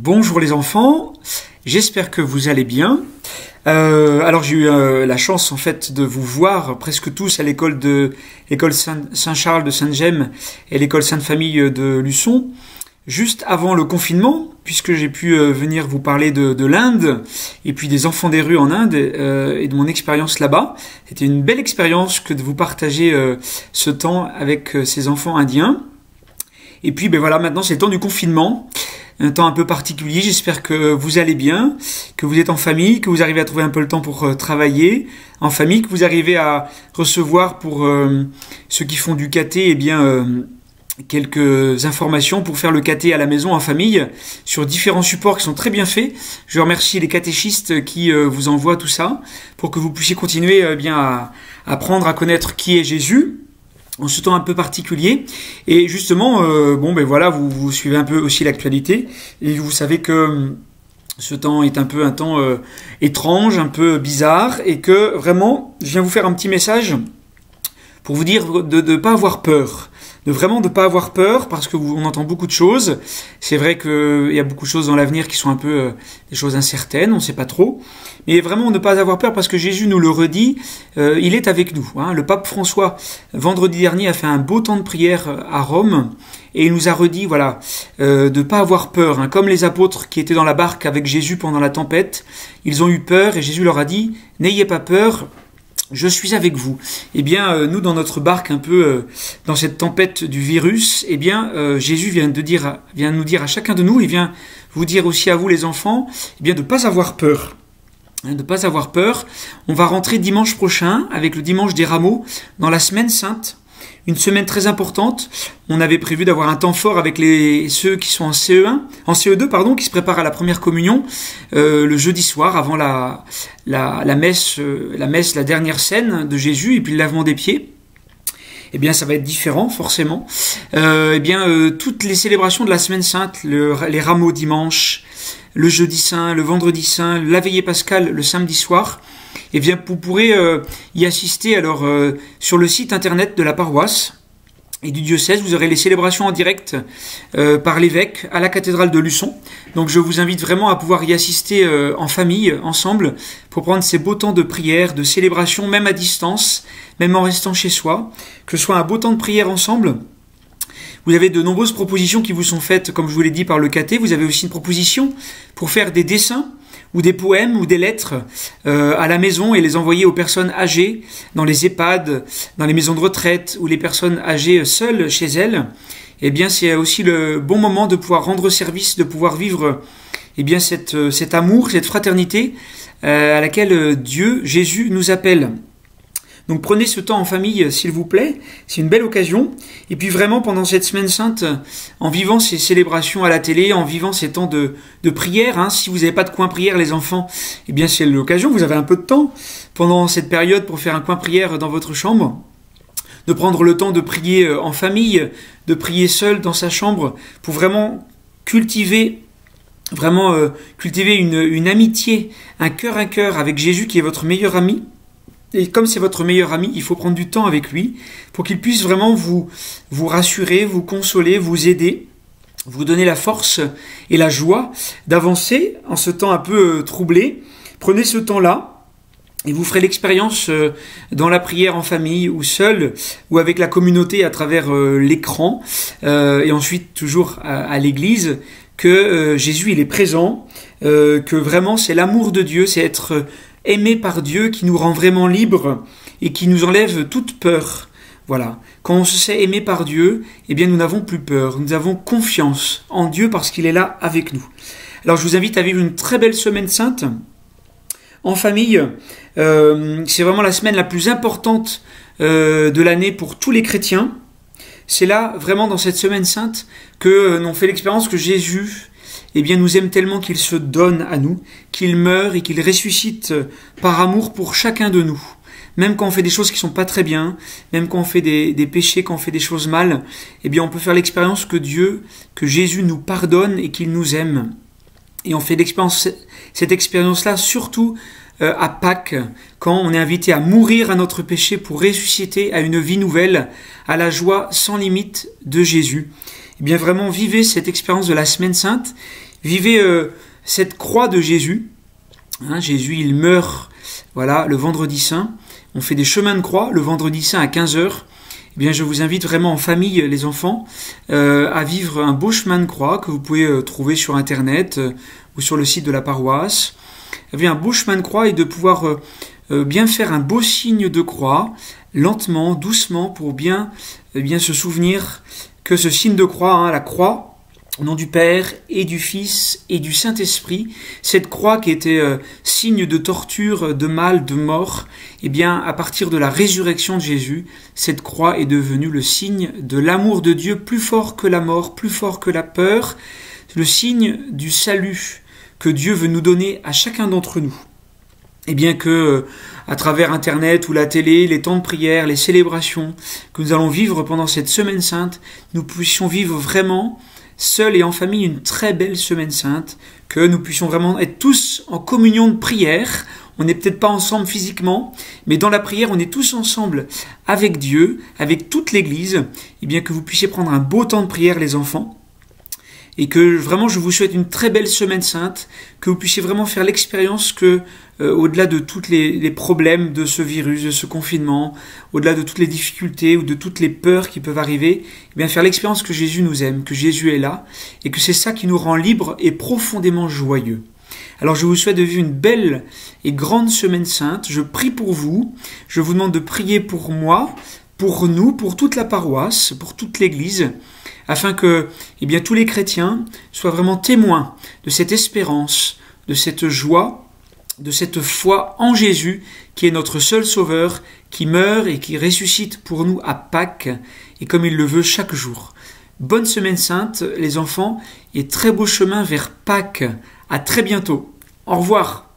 Bonjour les enfants, j'espère que vous allez bien. Alors j'ai eu la chance en fait de vous voir presque tous à l'école Saint-Charles de Sainte-Gemme et l'école Sainte-Famille de Luçon, juste avant le confinement, puisque j'ai pu venir vous parler de l'Inde et puis des enfants des rues en Inde et de mon expérience là-bas. C'était une belle expérience que de vous partager ce temps avec ces enfants indiens. Et puis voilà, maintenant c'est le temps du confinement. Un temps un peu particulier, j'espère que vous allez bien, que vous êtes en famille, que vous arrivez à trouver un peu le temps pour travailler en famille, que vous arrivez à recevoir pour ceux qui font du caté, quelques informations pour faire le caté à la maison en famille sur différents supports qui sont très bien faits. Je remercie les catéchistes qui vous envoient tout ça pour que vous puissiez continuer à apprendre à connaître qui est Jésus en ce temps un peu particulier. Et justement, vous suivez un peu aussi l'actualité et vous savez que ce temps est un temps étrange, un peu bizarre, et que vraiment, je viens vous faire un petit message pour vous dire de ne pas avoir peur. De pas avoir peur, parce que on entend beaucoup de choses. C'est vrai qu'il y a beaucoup de choses dans l'avenir qui sont un peu des choses incertaines, on ne sait pas trop. Mais vraiment ne pas avoir peur, parce que Jésus nous le redit, il est avec nous. Le pape François, vendredi dernier, a fait un beau temps de prière à Rome, et il nous a redit, de ne pas avoir peur. Comme les apôtres qui étaient dans la barque avec Jésus pendant la tempête, ils ont eu peur, et Jésus leur a dit, n'ayez pas peur, je suis avec vous. Nous, dans notre barque, un peu dans cette tempête du virus, Jésus vient nous dire à chacun de nous, et vient vous dire aussi à vous les enfants, de ne pas avoir peur. De ne pas avoir peur. On va rentrer dimanche prochain, avec le dimanche des rameaux, dans la semaine sainte. Une semaine très importante. On avait prévu d'avoir un temps fort avec ceux qui sont en CE2, qui se préparent à la première communion, le jeudi soir, avant la messe, la dernière scène de Jésus, et puis le lavement des pieds. Ça va être différent, forcément. Toutes les célébrations de la semaine sainte, les rameaux dimanche, le jeudi saint, le vendredi saint, la veillée pascale le samedi soir, vous pourrez y assister sur le site internet de la paroisse et du diocèse. Vous aurez les célébrations en direct par l'évêque à la cathédrale de Luçon. Donc je vous invite vraiment à pouvoir y assister en famille, ensemble, pour prendre ces beaux temps de prière, de célébration, même à distance, même en restant chez soi, que ce soit un beau temps de prière ensemble. Vous avez de nombreuses propositions qui vous sont faites, comme je vous l'ai dit, par le caté. Vous avez aussi une proposition pour faire des dessins ou des poèmes ou des lettres à la maison et les envoyer aux personnes âgées dans les EHPAD, dans les maisons de retraite, ou les personnes âgées seules chez elles. C'est aussi le bon moment de pouvoir rendre service, de pouvoir vivre cet amour, cette fraternité à laquelle Dieu, Jésus, nous appelle. Donc prenez ce temps en famille, s'il vous plaît, c'est une belle occasion. Et puis vraiment, pendant cette semaine sainte, en vivant ces célébrations à la télé, en vivant ces temps de prière, si vous n'avez pas de coin prière, les enfants, c'est l'occasion, vous avez un peu de temps pendant cette période pour faire un coin prière dans votre chambre, de prendre le temps de prier en famille, de prier seul dans sa chambre, pour vraiment cultiver une amitié, un cœur à cœur avec Jésus qui est votre meilleur ami. Et comme c'est votre meilleur ami, il faut prendre du temps avec lui pour qu'il puisse vraiment vous rassurer, vous consoler, vous aider, vous donner la force et la joie d'avancer en ce temps un peu troublé. Prenez ce temps-là et vous ferez l'expérience dans la prière en famille ou seul ou avec la communauté à travers l'écran et ensuite toujours à l'église que Jésus il est présent, que vraiment c'est l'amour de Dieu, c'est être aimé par Dieu qui nous rend vraiment libres et qui nous enlève toute peur. Voilà. Quand on se sait aimé par Dieu, nous n'avons plus peur. Nous avons confiance en Dieu parce qu'il est là avec nous. Alors je vous invite à vivre une très belle semaine sainte en famille. C'est vraiment la semaine la plus importante de l'année pour tous les chrétiens. C'est là, vraiment dans cette semaine sainte, que l'on fait l'expérience que Jésus nous aime tellement qu'il se donne à nous, qu'il meurt et qu'il ressuscite par amour pour chacun de nous. Même quand on fait des choses qui sont pas très bien, même quand on fait des péchés, quand on fait des choses mal, on peut faire l'expérience que Jésus nous pardonne et qu'il nous aime. Et on fait cette expérience-là surtout à Pâques, quand on est invité à mourir à notre péché pour ressusciter à une vie nouvelle, à la joie sans limite de Jésus. Vraiment, vivez cette expérience de la Semaine Sainte Vivez cette croix de Jésus. Hein, Jésus, il meurt, voilà, le vendredi saint. On fait des chemins de croix le vendredi saint à 15h. Eh bien, je vous invite vraiment en famille, les enfants, à vivre un beau chemin de croix que vous pouvez trouver sur Internet ou sur le site de la paroisse. Un beau chemin de croix et de pouvoir bien faire un beau signe de croix, lentement, doucement, pour bien se souvenir que ce signe de croix, hein, la croix, au nom du Père et du Fils et du Saint-Esprit, cette croix qui était signe de torture, de mal, de mort, eh bien, à partir de la résurrection de Jésus, cette croix est devenue le signe de l'amour de Dieu plus fort que la mort, plus fort que la peur, le signe du salut que Dieu veut nous donner à chacun d'entre nous. Et bien que, à travers Internet ou la télé, les temps de prière, les célébrations que nous allons vivre pendant cette semaine sainte, nous puissions vivre vraiment seuls et en famille une très belle semaine sainte, que nous puissions vraiment être tous en communion de prière. On n'est peut-être pas ensemble physiquement, mais dans la prière, on est tous ensemble avec Dieu, avec toute l'Église, et bien que vous puissiez prendre un beau temps de prière, les enfants, et que vraiment je vous souhaite une très belle semaine sainte, que vous puissiez vraiment faire l'expérience que, au-delà de tous les problèmes de ce virus, de ce confinement, au-delà de toutes les difficultés ou de toutes les peurs qui peuvent arriver, eh bien faire l'expérience que Jésus nous aime, que Jésus est là, et que c'est ça qui nous rend libres et profondément joyeux. Alors je vous souhaite de vivre une belle et grande semaine sainte, je prie pour vous, je vous demande de prier pour moi, pour nous, pour toute la paroisse, pour toute l'Église, afin que tous les chrétiens soient vraiment témoins de cette espérance, de cette joie, de cette foi en Jésus, qui est notre seul Sauveur, qui meurt et qui ressuscite pour nous à Pâques, et comme il le veut chaque jour. Bonne semaine sainte, les enfants, et très beau chemin vers Pâques. À très bientôt. Au revoir.